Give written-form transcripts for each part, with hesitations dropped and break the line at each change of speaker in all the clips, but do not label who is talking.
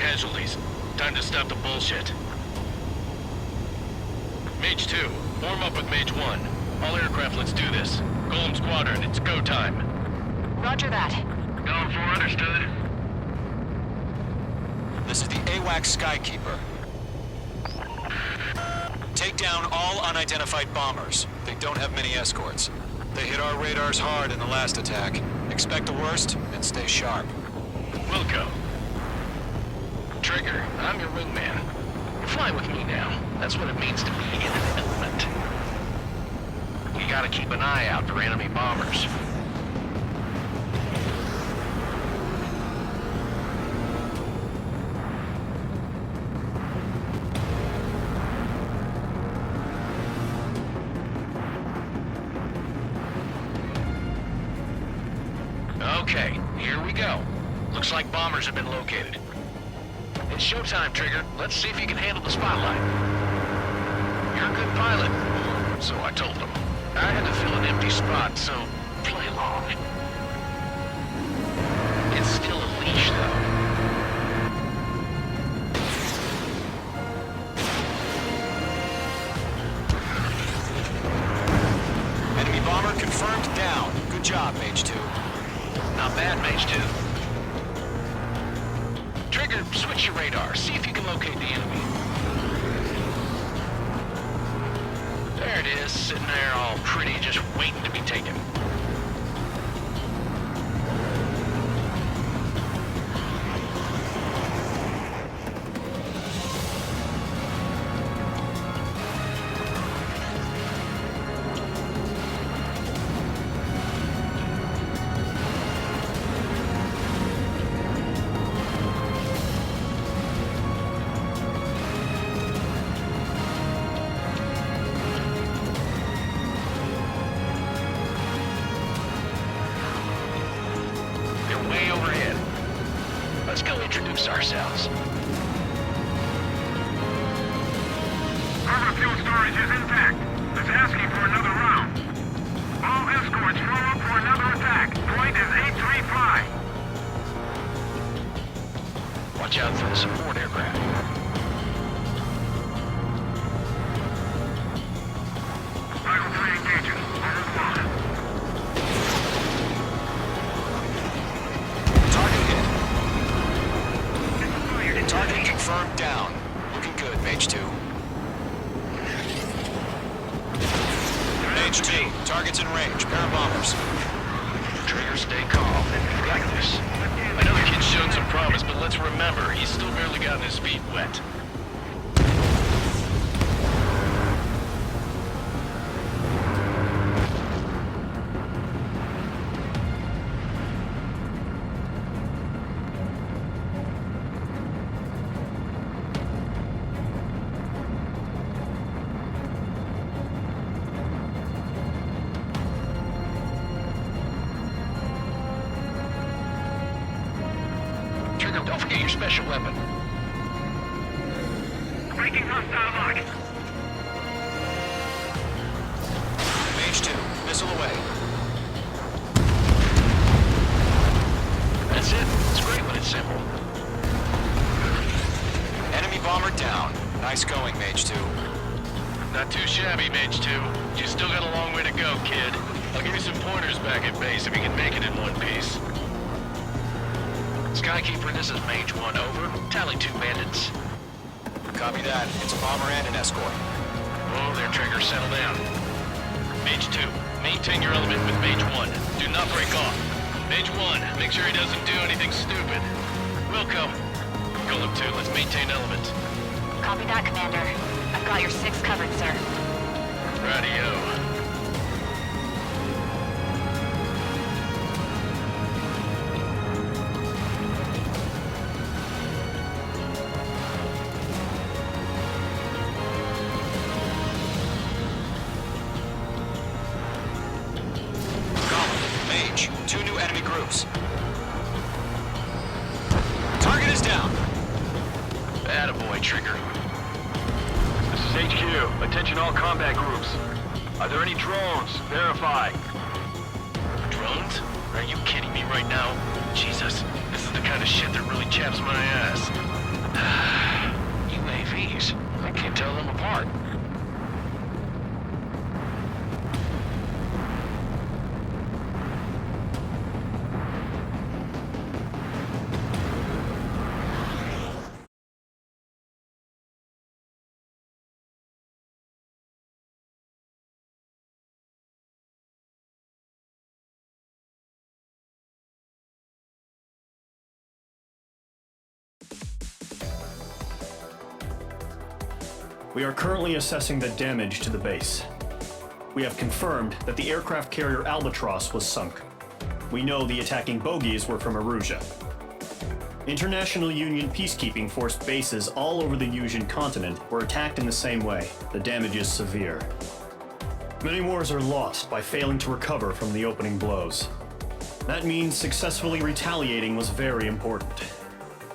casualties. Time to stop the bullshit. Mage 2, form up with Mage 1. All aircraft, let's do this. Golem Squadron, it's go time.
Roger that.
Going for understood.
This is the AWACS Skykeeper. Take down all unidentified bombers. They don't have many escorts. They hit our radars hard in the last attack. Expect the worst and stay sharp.
Wilco. Trigger, I'm your wingman. Fly with me now. That's what it means to be in an element. You gotta keep an eye out for enemy bombers. Okay, here we go. Looks like bombers have been located. It's showtime, Trigger. Let's see if you can handle the spotlight. You're a good pilot. So I told them. I had to fill an empty spot, so play along. It's still a leash, though.
Enemy bomber confirmed down. Good job, Mage 2.
Not bad, Mage 2. Trigger, switch your radar. See if you can locate the enemy. There it is, sitting there all pretty, just waiting to be taken. Way overhead. Let's go introduce ourselves.
Our fuel storage is intact. It's asking for another round. All escorts form up for another attack. Point is 835.
Watch out for the support aircraft.
Rifle 3 engaging. On the block.
Target confirmed down. Looking good, Mage 2. Mage 2, target's in range. Pair of bombers.
Trigger, stay calm. You got this. I know the kid's shown some promise, but let's remember, he's still barely gotten his feet wet. Don't forget your special weapon.
Breaking hostile lock.
Mage 2, missile away.
That's it. It's great when it's simple.
Enemy bomber down. Nice going, Mage 2.
Not too shabby, Mage 2. You still got a long way to go, kid. I'll give you some pointers back at base if you can make it in one piece. Skykeeper, this is Mage 1, over. Tally 2 bandits.
Copy that. It's a bomber and an escort.
Oh, there, Trigger, settle down. Mage 2, maintain your element with Mage 1. Do not break off. Mage 1, make sure he doesn't do anything stupid. Wilco. Golem 2, let's maintain element.
Copy that, Commander. I've got your 6 covered, sir.
Radio.
Mage, 2 new enemy groups. Target is down.
Attaboy, Trigger.
This is HQ. Attention all combat groups. Are there any drones? Verify.
Drones? Are you kidding me right now? Jesus, this is the kind of shit that really chaps my ass.
We are currently assessing the damage to the base. We have confirmed that the aircraft carrier Albatross was sunk. We know the attacking bogies were from Erusia. International Union peacekeeping force bases all over the Yusian continent were attacked in the same way. The damage is severe. Many wars are lost by failing to recover from the opening blows. That means successfully retaliating was very important.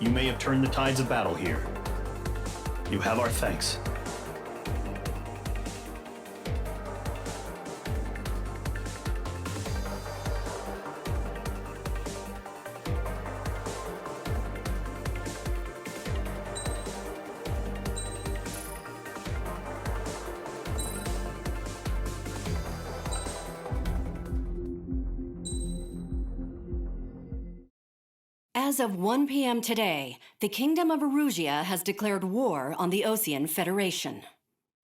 You may have turned the tides of battle here. You have our thanks.
As of 1 p.m. today, the Kingdom of Erusia has declared war on the Osean Federation.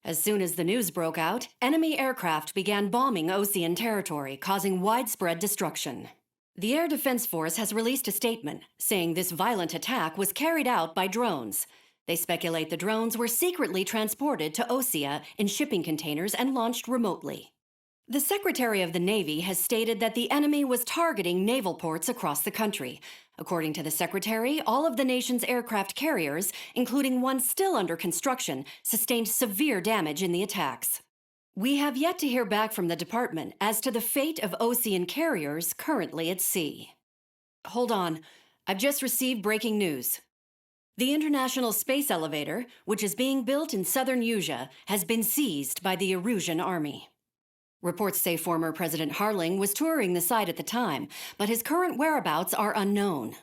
As soon as the news broke out, enemy aircraft began bombing Osean territory, causing widespread destruction. The Air Defense Force has released a statement saying this violent attack was carried out by drones. They speculate the drones were secretly transported to Osea in shipping containers and launched remotely. The Secretary of the Navy has stated that the enemy was targeting naval ports across the country. According to the Secretary, all of the nation's aircraft carriers, including one still under construction, sustained severe damage in the attacks. We have yet to hear back from the department as to the fate of Osean carriers currently at sea. Hold on, I've just received breaking news. The International Space Elevator, which is being built in southern Yusia, has been seized by the Erusian army. Reports say former President Harling was touring the site at the time, but his current whereabouts are unknown.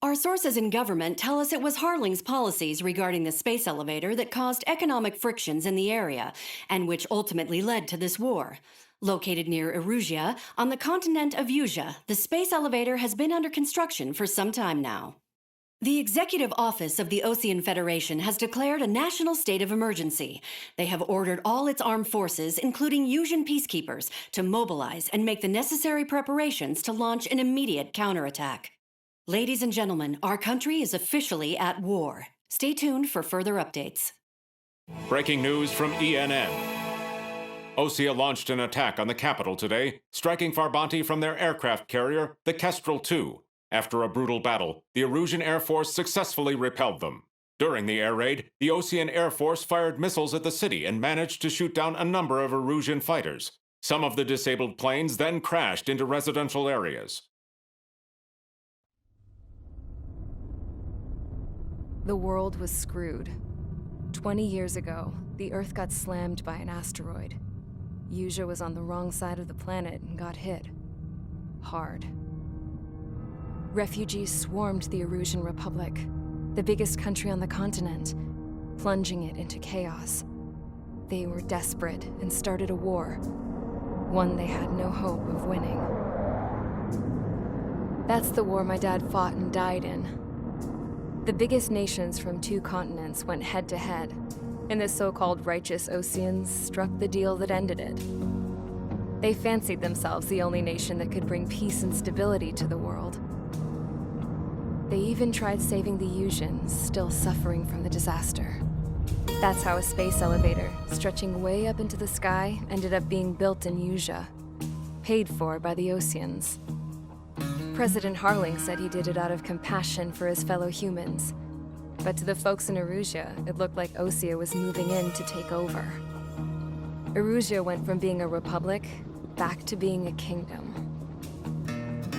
Our sources in government tell us it was Harling's policies regarding the space elevator that caused economic frictions in the area, and which ultimately led to this war. Located near Erusia, on the continent of Yusia, the space elevator has been under construction for some time now. The Executive Office of the Osean Federation has declared a national state of emergency. They have ordered all its armed forces, including Yusian peacekeepers, to mobilize and make the necessary preparations to launch an immediate counterattack. Ladies and gentlemen, our country is officially at war. Stay tuned for further updates.
Breaking news from ENN. Osea launched an attack on the capital today, striking Farbanti from their aircraft carrier, the Kestrel II. After a brutal battle, the Erusian Air Force successfully repelled them. During the air raid, the Osean Air Force fired missiles at the city and managed to shoot down a number of Erusian fighters. Some of the disabled planes then crashed into residential areas.
The world was screwed. 20 years ago, the Earth got slammed by an asteroid. Yusia was on the wrong side of the planet and got hit. Hard. Refugees swarmed the Erusian Republic, the biggest country on the continent, plunging it into chaos. They were desperate and started a war, one they had no hope of winning. That's the war my dad fought and died in. The biggest nations from 2 continents went head-to-head, and the so-called righteous Oseans struck the deal that ended it. They fancied themselves the only nation that could bring peace and stability to the world. They even tried saving the Yusians, still suffering from the disaster. That's how a space elevator, stretching way up into the sky, ended up being built in Yusia, paid for by the Oseans. President Harling said he did it out of compassion for his fellow humans. But to the folks in Erusia, it looked like Osea was moving in to take over. Erusia went from being a republic back to being a kingdom.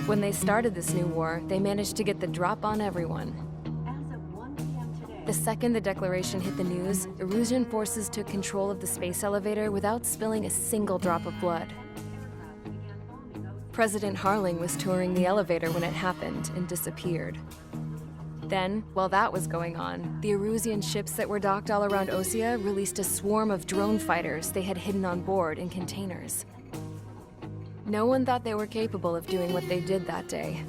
When they started this new war, they managed to get the drop on everyone.
As of 1 p.m. today,
The second the declaration hit the news, Erusian forces took control of the space elevator without spilling a single drop of blood. President Harling was touring the elevator when it happened and disappeared. Then, while that was going on, the Erusian ships that were docked all around Osea released a swarm of drone fighters they had hidden on board in containers. No one thought they were capable of doing what they did that day.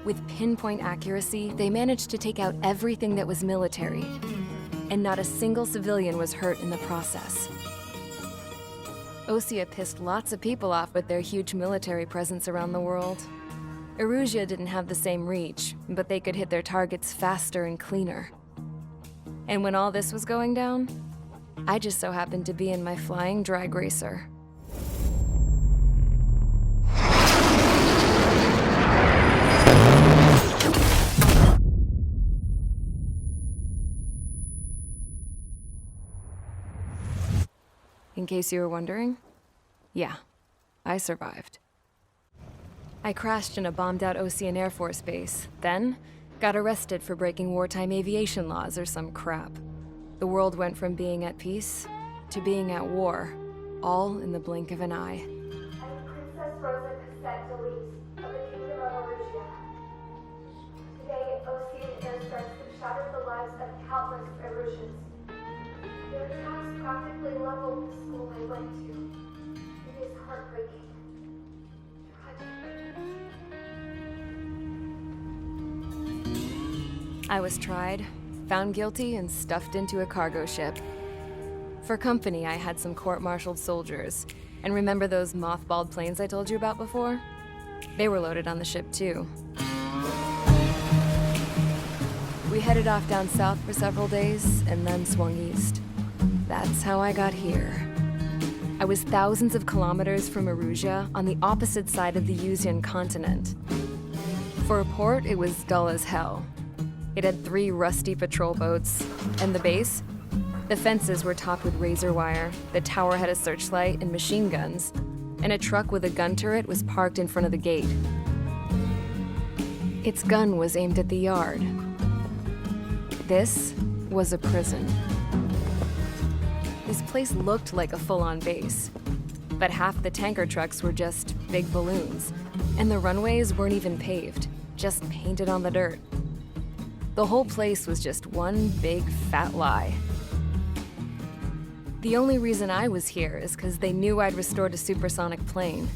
With pinpoint accuracy, they managed to take out everything that was military, and not a single civilian was hurt in the process. Osea pissed lots of people off with their huge military presence around the world. Erusia didn't have the same reach, but they could hit their targets faster and cleaner. And when all this was going down, I just so happened to be in my flying drag racer. In case you were wondering, yeah, I survived. I crashed in a bombed-out Ocean Air Force base, then got arrested for breaking wartime aviation laws or some crap. The world went from being at peace to being at war, all in the blink of an eye.
I am Princess Rosa Cassette Delise of the Kingdom of Arusia. Today, Ocean airstrikes have shattered the lives of countless Erusians. Their attacks practically leveled the school I went to. It is heartbreaking. Tragic.
I was tried, found guilty, and stuffed into a cargo ship. For company, I had some court-martialed soldiers. And remember those mothballed planes I told you about before? They were loaded on the ship, too. We headed off down south for several days, and then swung east. That's how I got here. I was thousands of kilometers from Erusia, on the opposite side of the Yuzian continent. For a port, it was dull as hell. It had 3 rusty patrol boats, and the base? The fences were topped with razor wire, the tower had a searchlight and machine guns, and a truck with a gun turret was parked in front of the gate. Its gun was aimed at the yard. This was a prison. This place looked like a full-on base, but half the tanker trucks were just big balloons, and the runways weren't even paved, just painted on the dirt. The whole place was just one big fat lie. The only reason I was here is because they knew I'd restored a supersonic plane.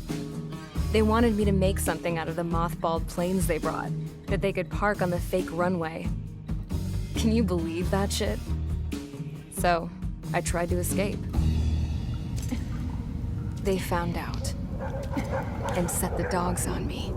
They wanted me to make something out of the mothballed planes they brought, that they could park on the fake runway. Can you believe that shit? So, I tried to escape. They found out and set the dogs on me.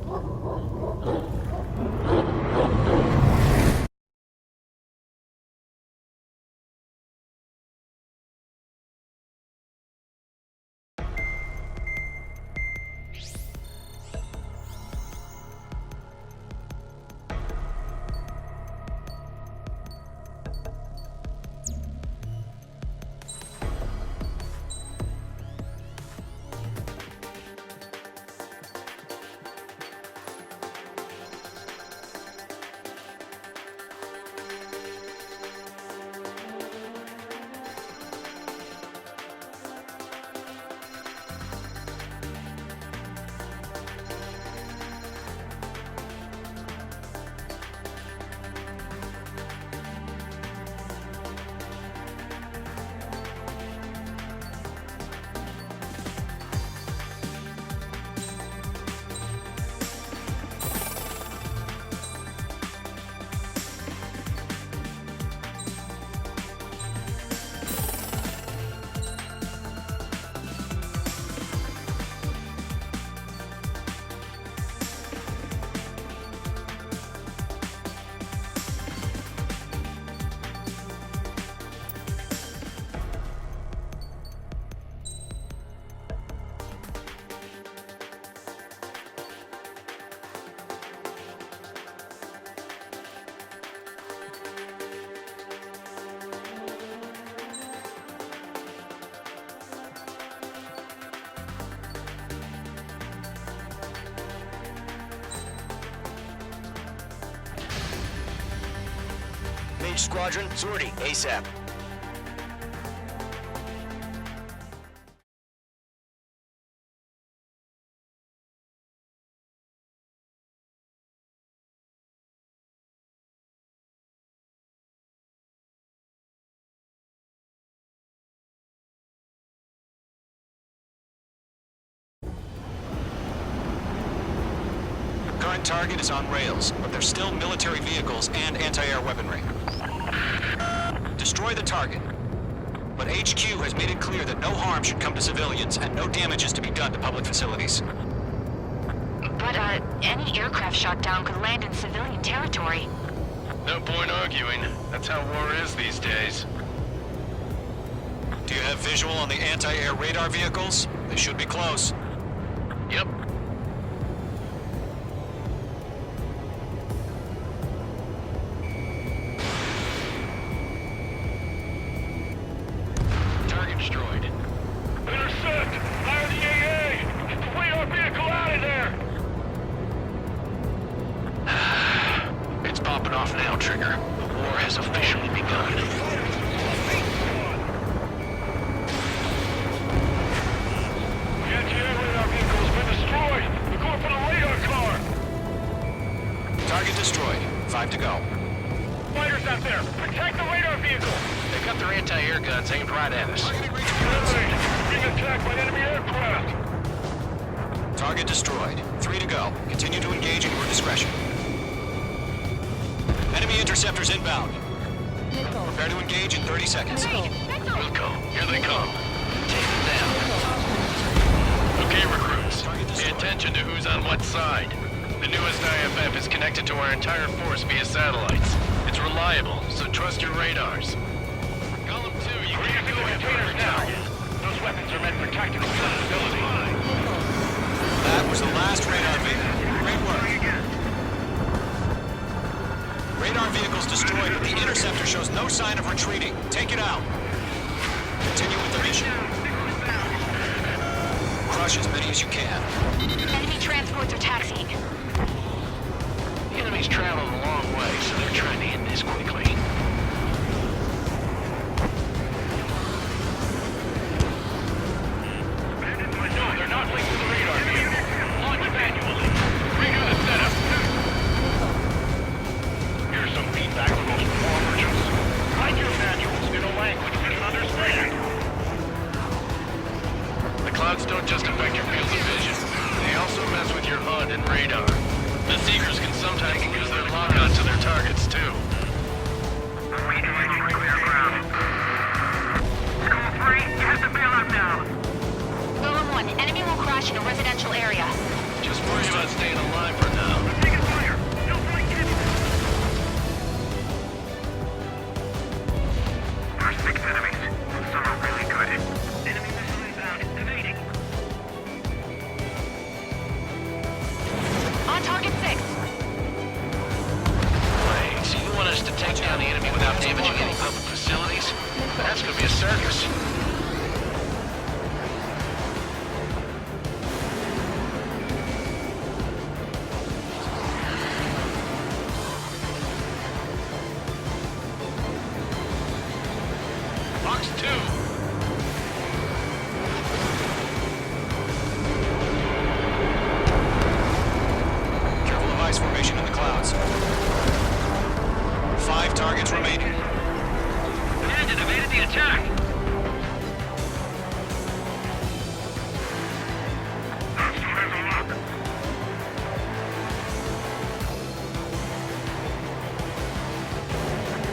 Mage Squadron, sortie, ASAP.
Current target is on rails, but there's still military vehicles and anti-air weaponry. Destroy the target. But HQ has made it clear that no harm should come to civilians and no damage is to be done to public facilities.
But, any aircraft shot down could land in civilian territory.
No point arguing. That's how war is these days.
Do you have visual on the anti-air radar vehicles? They should be close.
Yep. Target destroyed.
Intercept! Fire the AA! Get the radar vehicle out of there!
It's popping off now, Trigger. The war has officially begun.
The anti-air radar vehicle has been destroyed! We're going for the radar car!
Target destroyed. 5 to go.
Fighters out there! Protect the radar vehicle!
They got their anti-air guns aimed right at us.
Enemy! Being attacked by enemy aircraft!
Target destroyed. 3 to go. Continue to engage at your discretion. Enemy interceptors inbound. Prepare to engage in 30 seconds.
Wilco, here they come. Take them down. Okay, recruits. Pay attention to who's on what side. The newest IFF is connected to our entire force via satellites. It's reliable, so trust your radars. Column 2, you can't do it for a target.
Those weapons are meant for tactical flexibility.
That was the last radar vehicle. Great work. Radar vehicle's destroyed, but the interceptor shows no sign of retreating. Take it out. Continue with the mission. Crush as many as you can.
Enemy transports are taxiing.
The enemy's traveled a long way, so they're trying to end this quickly.
No, they're not linked to the radar vehicle. Launch manually. Redo the setup. Here's some feedback from those war merchants. Write your manuals in a language we can understand.
The clouds don't just affect your field of vision. They also mess with your HUD and radar. The Seekers can sometimes use their lock-on to their targets, too.
Rejoining clear ground. School 3, you have to bail out now.
Golem 1, enemy will crash in a residential area.
Just worry about staying alive for now.
Taking fire. No point getting. There's 6 enemies. Some are really good. Enemy missile inbound. Evading.
On target 6.
Wait, so you want us to take down the enemy without damaging any public facilities? That's gonna be a circus. Box 2.
Careful of ice formation in the clouds. 5 targets remaining.
Bandit evaded the attack.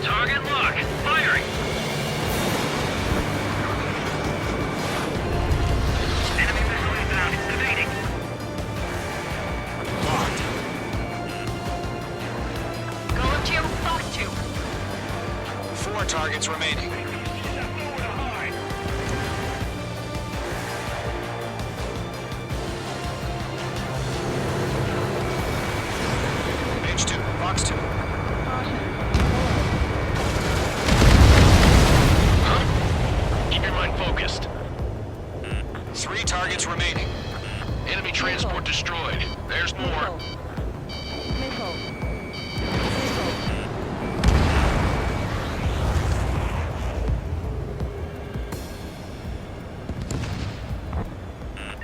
Target lock. Firing. Enemy missile inbound. Evading.
Locked.
Golem 2, Fox 2.
4 targets remaining. Page 2, box 2.
Keep your mind focused.
3 targets remaining.
Enemy transport destroyed. There's more.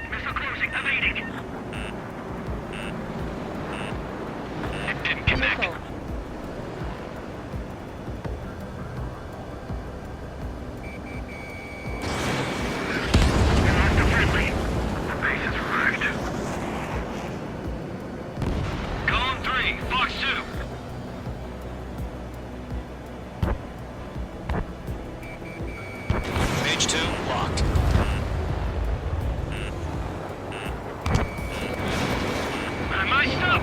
Missile closing. Evading.
It didn't connect.
Not friendly. The base is wrecked. Column 3, Fox 2.
Page 2, locked.
My stop.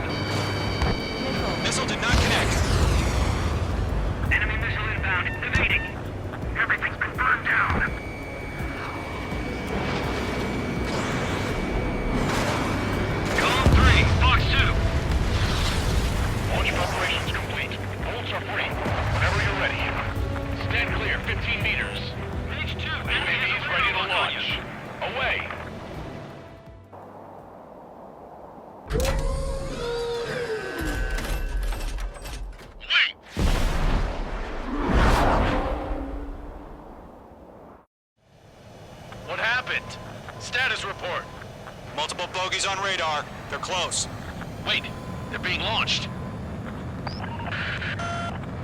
Missile did not connect.
Enemy missile inbound. Evading. Everything's been burned down.
it. Status report.
Multiple bogies on radar. They're close.
Wait, they're being launched.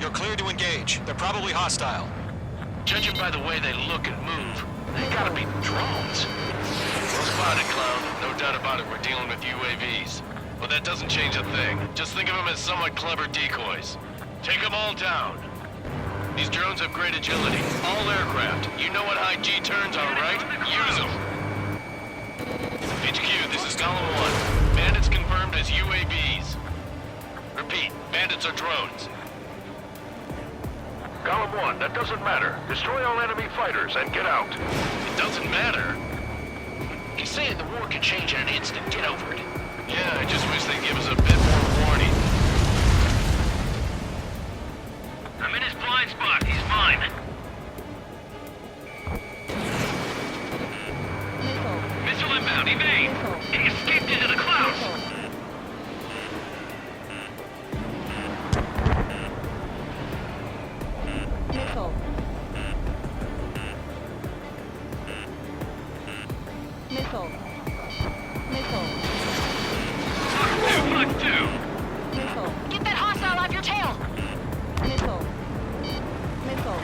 You're cleared to engage. They're probably hostile.
Judging by the way they look and move, they gotta be drones. Well spotted, Cloud. No doubt about it, we're dealing with UAVs. But that doesn't change a thing. Just think of them as somewhat clever decoys. Take them all down. These drones have great agility. All aircraft. You know what high G turns are, right? Use them. HQ, this is Column 1. Bandits confirmed as UAVs. Repeat, bandits are drones. Column 1, that doesn't matter. Destroy all enemy fighters and get out. It doesn't matter? He's saying the war could change in an instant. Get over it. Yeah, I just wish they'd give us a bit more warning. I'm in his blind spot. He's mine. Missile inbound. Evade. He escaped into the clouds.
Missile. Missile. Missile.
Fox 2.
Missile.
Get that hostile off your tail!
Missile. Missile.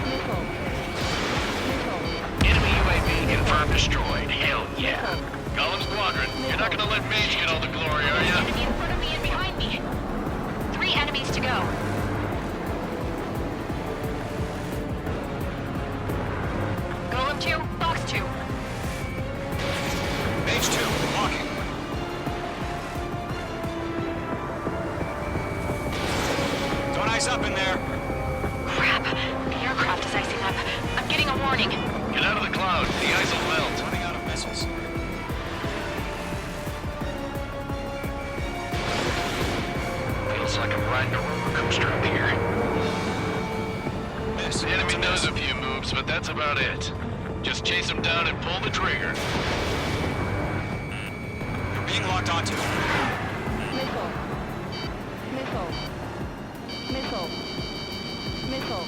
Missile. Missile.
Enemy UAV confirmed destroyed. Hell yeah. Column Squadron, you're not gonna let Mage get all the glory, are ya?
Enemy in front of me and behind me. 3 enemies to go. Golem 2, Fox 2.
Mage 2, walking. Don't ice up in there.
Crap. The aircraft is icing up. I'm getting a warning.
Get out of the cloud. The ice will melt.
Running out of missiles.
Feels like I'm riding a roller coaster up here.
Miss.
The enemy knows a few moves, but that's about it. Just chase them down and pull the trigger.
You're being locked onto.
Missile. Missile. Missile. Missile.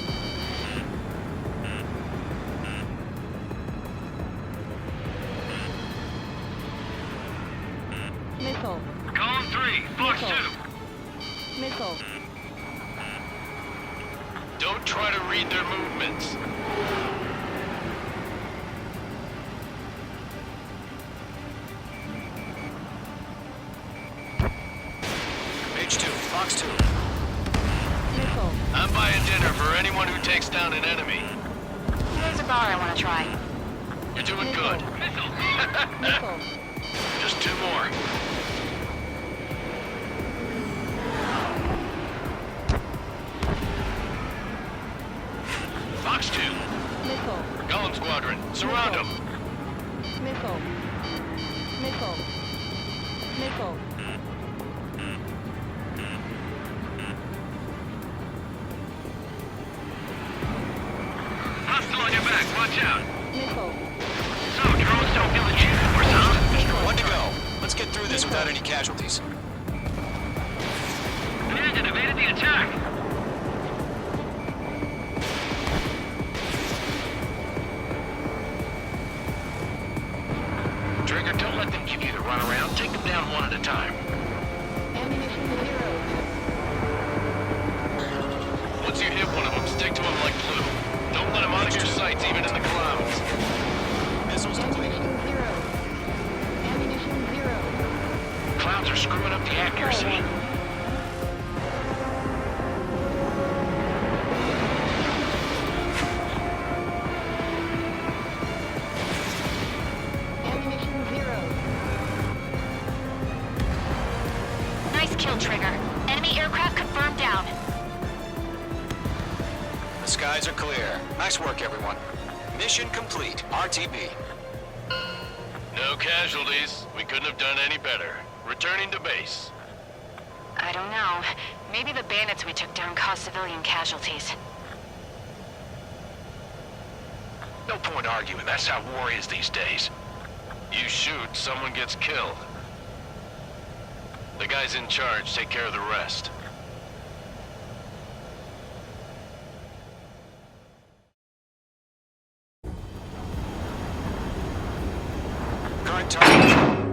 Missile.
Column 3, Fox 2.
Missile.
Don't try to read their movements.
Mage 2, Fox 2.
Missile.
I'm buying dinner for anyone who takes down an enemy.
There's a bar I want to try.
You're doing good.
Missile.
Just 2 more. Fox 2.
Missile.
Golem Squadron, surround them.
Missile. Missile. Missile.
Hostile on your back, watch out.
Missile.
So, drones don't feel the chief force, huh?
One to go. Let's get through this without any casualties.
Bandit evaded the attack. Trigger, don't let them give you the runaround. Take them down one at a time.
Ammunition 0.
Once you hit one of them, stick to them like glue. Don't let them out of your sights, even in the clouds.
Missiles depleted.
Ammunition 0. Ammunition 0.
Clouds are screwing up the accuracy.
Ammunition 0.
Nice kill, Trigger. Enemy aircraft confirmed down.
The skies are clear. Nice work, everyone. Mission complete. RTB.
No casualties. We couldn't have done any better. Returning to base.
I don't know. Maybe the bandits we took down caused civilian casualties.
No point arguing. That's how war is these days. You shoot, someone gets killed. The guys in charge take care of the rest.
Current target.